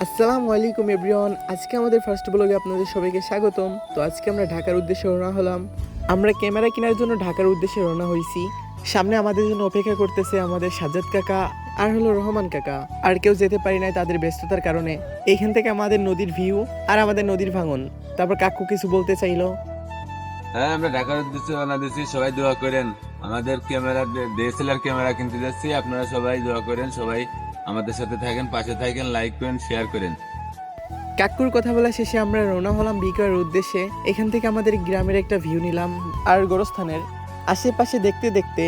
আসসালামু আলাইকুম এভরিওয়ান। আজকে আমাদের ফার্স্ট ব্লগে আপনাদের সবাইকে স্বাগতম। তো আজকে আমরা ঢাকার উদ্দেশ্যে রওনা হলাম। আমরা ক্যামেরা কেনার জন্য ঢাকার উদ্দেশ্যে রওনা হয়েছি। সামনে আমাদের জন্য অপেক্ষা করতেছে আমাদের সাজ্জাদ কাকা আর হলো রহমান কাকা। আর কেউ যেতে পারি নাই তাদের ব্যস্ততার কারণে। এইখান থেকে আমাদের নদীর ভিউ আর আমাদের নদীর ভাঙন। তারপর কাকু কিছু বলতে চাইলো। হ্যাঁ, আমরা ঢাকার উদ্দেশ্যে রওনা দিচ্ছি, সবাই দোয়া করেন। আমাদের ক্যামেরা ডিএসএলআর ক্যামেরা কিনতে যাচ্ছি, আপনারা সবাই দোয়া করেন, সবাই আমাদের সাথে থাকেন, পাশে থাকেন, লাইক করেন, শেয়ার করেন। কাকুর কথা বলা শেষে আমরা রওনা হলাম বিকারের উদ্দেশ্যে। এখান থেকে আমাদের গ্রামের একটা ভিউ নিলাম আর গোরস্থানের আশেপাশে দেখতে দেখতে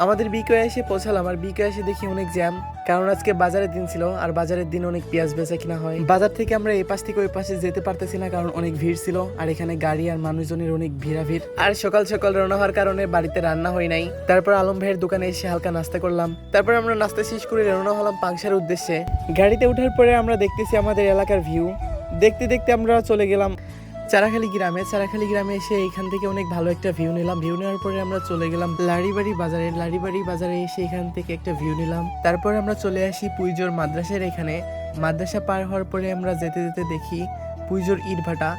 আমাদের বিকয়ে এসে পৌঁছালাম। আর বিকয়ে এসে দেখি অনেক জ্যাম, কারণ আজকে বাজারের দিন ছিল আর বাজারের দিন অনেক পেঁয়াজ বেচা কিনা হয়। বাজার থেকে আমরা এই পাশ থেকে ওই পাশে যেতে পারতেছি না, কারণ অনেক ভিড় ছিল আর এখানে গাড়ি আর মানুষজনের অনেক ভিড়াভিড়। আর সকাল সকাল রওনা হওয়ার কারণে বাড়িতে রান্না হয় নাই। তারপর আলম ভাইয়ের দোকানে এসে হালকা নাস্তা করলাম। তারপর আমরা নাস্তা শেষ করে রওনা হলাম পাংশার উদ্দেশ্যে। গাড়িতে ওঠার পরে আমরা দেখতেছি আমাদের এলাকার ভিউ। দেখতে দেখতে আমরা চলে গেলাম চারাখালী গ্রামে। চারাখালী গ্রামে এসে এখান থেকে অনেক ভালো একটা ভিউ নিলাম। ভিউ নেওয়ার পরে আমরা চলে গেলাম লাড়িবাড়ি বাজারে। লাড়িবাড়ি বাজারে এসে এখান থেকে একটা ভিউ নিলাম। তারপর আমরা চলে আসি পুইজোর মাদ্রাসার এখানে। মাদ্রাসা পার হওয়ার পরে আমরা যেতে যেতে দেখি পুইজোর ইটভাটা।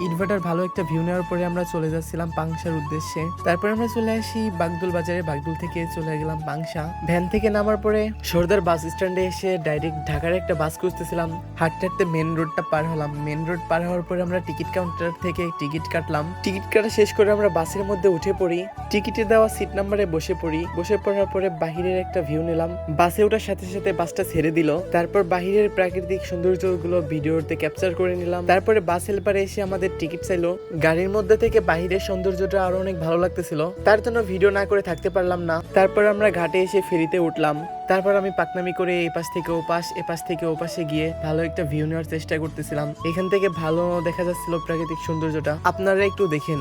ইটভাটার ভালো একটা ভিউ নেওয়ার পরে আমরা চলে যাচ্ছিলাম পাংশার উদ্দেশ্যে। তারপর আমরা চলে আসি বাগদুল বাজারে। বাগদুল থেকে চলে গেলাম পাংশা। ভ্যান থেকে নামার পরে সর্দার বাস স্ট্যান্ডে এসে ডাইরেক্ট ঢাকার একটা বাস খুঁজতেছিলাম। হাঁটতে হাঁটতে মেন রোডটা পার হলাম। মেন রোড পার হওয়ার পরে আমরা টিকিট কাউন্টার থেকে টিকিট কাটলাম। টিকিট কাটা শেষ করে আমরা বাসের মধ্যে উঠে পড়ি। টিকিটে দেওয়া সিট নাম্বারে বসে পড়ি। বসে পড়ার পরে বাহিরের একটা ভিউ নিলাম। বাসে ওঠার সাথে সাথে বাসটা ছেড়ে দিল। তারপর বাহিরের প্রাকৃতিক সৌন্দর্যগুলো ভিডিওতে ক্যাপচার করে নিলাম। তারপরে বাস হেল্পারে এসে আমাদের টিকিট চাইলো। গাড়ির মধ্যে থেকে বাহিরের সৌন্দর্যটা আরো অনেক ভালো লাগতেছিল, তার জন্য ভিডিও না করে থাকতে পারলাম না। তারপর আমরা ঘাটে এসে ফেরিতে উঠলাম। তারপর আমি পাকনামি করে এই পাশ থেকে ও পাশ, এ পাশ থেকে ও পাশে গিয়ে ভালো একটা ভিউ নেওয়ার চেষ্টা করতেছিলাম। এখান থেকে ভালো দেখা যাচ্ছিল প্রাকৃতিক সৌন্দর্যটা, আপনারা একটু দেখেন।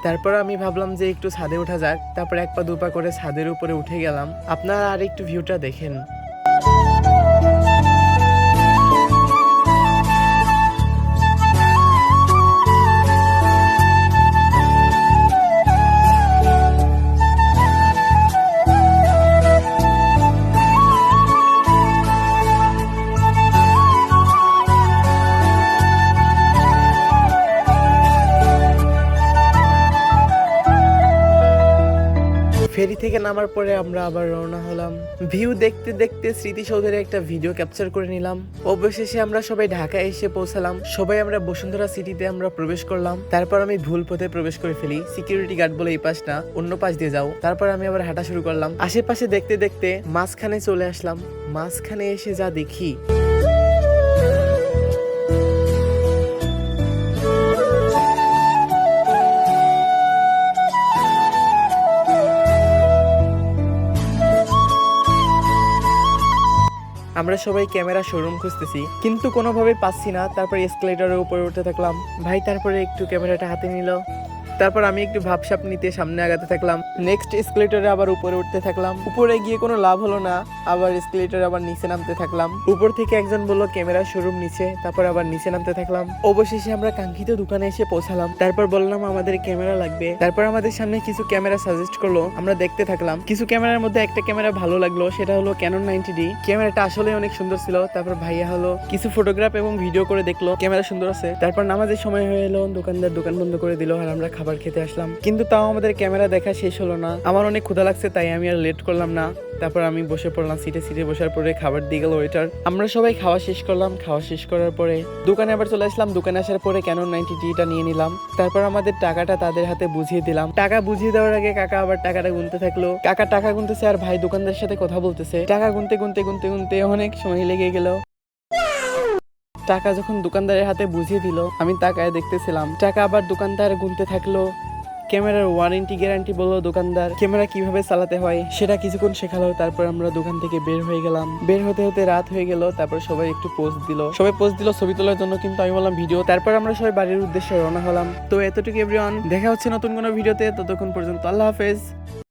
তারপর আমি ভাবলাম যে একটু ছাদে ওঠা যাক। তারপর এক পা দুপা করে ছাদের উপরে উঠে গেলাম। আপনারা আর একটু ভিউটা দেখেন। ফেরি থেকে নামার পরে আমরা আবার রওনা হলাম। ভিউ দেখতে দেখতে স্মৃতিসৌধের একটা ভিডিও ক্যাপচার করে নিলাম। অবশেষে আমরা সবাই ঢাকায় এসে পৌঁছালাম। সবাই আমরা বসুন্ধরা সিটিতে আমরা প্রবেশ করলাম। তারপর আমি ভুল পথে প্রবেশ করে ফেলি। সিকিউরিটি গার্ড বলে এই পাশ না, অন্য পাশ দিয়ে যাও। তারপর আমি আবার হাঁটা শুরু করলাম। আশেপাশে দেখতে দেখতে মাঝখানে চলে আসলাম। মাঝখানে এসে যা দেখি, আমরা সবাই ক্যামেরা শোরুম খুঁজতেছি, কিন্তু কোনোভাবে পাচ্ছি না। তারপর এসকেলেটরের উপরে উঠতে থাকলাম। ভাই তারপরে একটু ক্যামেরাটা হাতে নিল। তারপর আমি একটু ভাবসাপ নিতে সামনে আগাতে থাকলাম। নেক্সট এসকেলেটরে আবার উপরে উঠতে থাকলাম। উপরে গিয়ে কোনো লাভ হলো না। আবার এসকেলেটরে আবার নিচে নামতে থাকলাম। উপর থেকে একজন বললো ক্যামেরা শোরুম নিচে। তারপর আবার নিচে নামতে থাকলাম। অবশেষে আমরা কাঙ্ক্ষিত দোকানে এসে পৌঁছালাম। তারপর বললাম আমাদের ক্যামেরা লাগবে। তারপর আমাদের সামনে কিছু ক্যামেরা সাজেস্ট করলো, আমরা দেখতে থাকলাম। কিছু ক্যামেরার মধ্যে একটা ক্যামেরা ভালো লাগলো, সেটা হলো ক্যানন 90D। ক্যামেরাটা আসলে অনেক সুন্দর ছিল। তারপর ভাইয়া হলো কিছু ফটোগ্রাফ এবং ভিডিও করে দেখলো ক্যামেরা সুন্দর আছে। তারপর নামাজের সময় হয়ে এলো, দোকানদার দোকান বন্ধ করে দিল আর আমরা খাবার খেতে আসলাম। কিন্তু তাও আমাদের ক্যামেরা দেখা শেষ হলো না। আমার অনেক ক্ষুধা লাগছে, তাই আমি আর লেট করলাম না। তারপর আমি বসে পড়লাম সিটে বসার পরে খাবার দিয়ে গেল ওয়েটার। আমরা সবাই খাওয়া শেষ করলাম। খাওয়া শেষ করার পরে দোকানে আবার চলে আসলাম। দোকানে আসার পরে ক্যানন 90Dটা নিয়ে নিলাম। তারপর আমাদের টাকাটা তাদের হাতে বুঝিয়ে দিলাম। টাকা বুঝিয়ে দেওয়ার আগে কাকা আবার টাকাটা গুনতে থাকলো। কাকা টাকা গুনতেছে আর ভাই দোকানদারের সাথে কথা বলতেছে। টাকা গুনতে গুনতে গুনতে গুনতে অনেক সময় লেগে গেল। টাকা যখন দোকানদারের হাতে বুঝিয়ে দিল, আমি তাকায় দেখতেছিলাম। টাকা আবার দোকানদার গুনতে থাকলো। ক্যামেরার ওয়ারেন্টি গ্যারান্টি বললো দোকানদার। ক্যামেরা কিভাবে চালাতে হয় সেটা কিছুক্ষণ শেখালো। তারপর আমরা দোকান থেকে বের হয়ে গেলাম। বের হতে হতে রাত হয়ে গেল। তারপর সবাই একটু পোজ দিল ছবি তোলার জন্য, কিন্তু আমি বললাম ভিডিও। তারপর আমরা সবাই বাড়ির উদ্দেশ্যে রওনা হলাম। তো এতটুকু এভরিওয়ান, দেখা হচ্ছে নতুন কোনো ভিডিওতে। ততক্ষণ পর্যন্ত আল্লাহ হাফেজ।